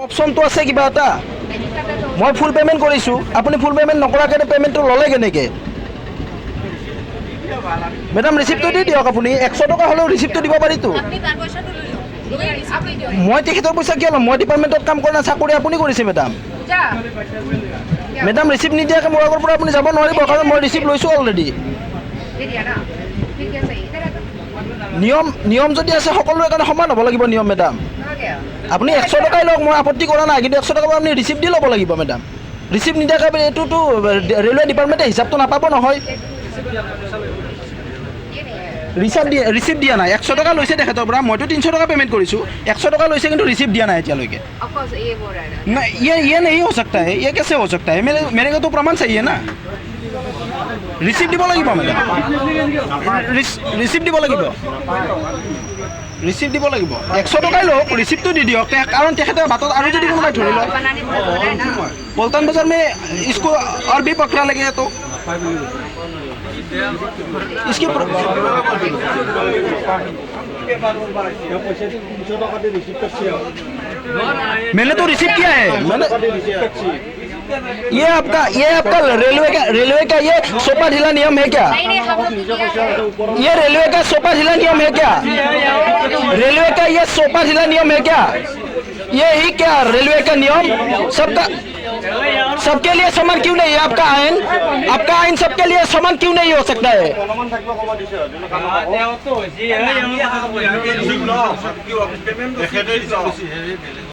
অপশনটো আছে কিবা এটা মই ফুল পেমেন্ট কৰিছো আপুনি ফুল পেমেন্ট নকৰাকে পেমেন্টটো ললে কেনেকে মেডাম ৰিসিপ্টটো দি দিয়ক আপুনি 100 টকা হলেও ৰিসিপ্টটো দিব পাৰিতো আপনি তাৰ পয়সাটো লৈ লওক লৈ ৰিসিপ্ট দি দিয়ক মই তেখেতৰ পইচা কিয় ল'ম মই ডিপাৰ্টমেণ্টত কাম কৰা চাকৰি আপুনি কৰিছে মেডাম যা মেডাম ৰিসিপ্ট নিদিয়াকে মোৰ আগৰ পৰা আপুনি যাব নোৱাৰিব কাৰণ মই ৰিসিপ্ট লৈছো অলৰেডি দি দিয়া না ঠিক আছে নিয়ম যদি আছে সকলোৰে কাৰণে সমান হ'ব লাগিব নিয়ম মেডাম নাকে আপুনি 100 টকাই লওক মই আপত্তি কৰা নাই কিন্তু 100 টকা আপুনি ৰিসিপ্ট দি ল'ব লাগিব মেডাম ৰিসিপ্ট নিদিয়াকে এইটোতো ৰেলৱে ডিপাৰ্টমেণ্টে হিচাপটো নাপাব নহয় ৰিসিপ্ট দিয়া নাই 100 টকা লৈছে তেখেতৰ পৰা মইতো 300 টকা পেমেন্ট কৰিছো 100 टका লৈছে কিন্তু ৰিসিপ্ট দিয়া নাই এতিয়ালৈকে ऑफकोर्स ये बोल रहा है नहीं ये नहीं हो सकता है ये कैसे हो सकता है मेरे को तो प्रमाण चाहिए ना ৰিসিপ্ট দিব লাগিব মেডাম ৰিসিপ্ট দিব লাগিব ৰিসিপ্ট দিব লাগিব 100 টকাই লওক ৰিসিপ্টটো দি দিয়ক কাৰণ তেখেতে বাটত আৰু যদি কোনোবাই ধৰি লয় बनाने को बोल रहा है ना पल्टन बाजार में इसको और भी पकड़ा लगे तो इसकी मैंने तो रिसीव किया है मैंने ये आपका रेलवे का ये सोपा ढीला नियम है क्या नहीं हम लोग ये रेलवे का सोपा ढीला नियम है क्या रेलवे का ये सोपा ढीला नियम है क्या ये ही क्या रेलवे का नियम सबके लिए समान क्यों नहीं है आपका आयन सबके लिए समान क्यों नहीं हो सकता है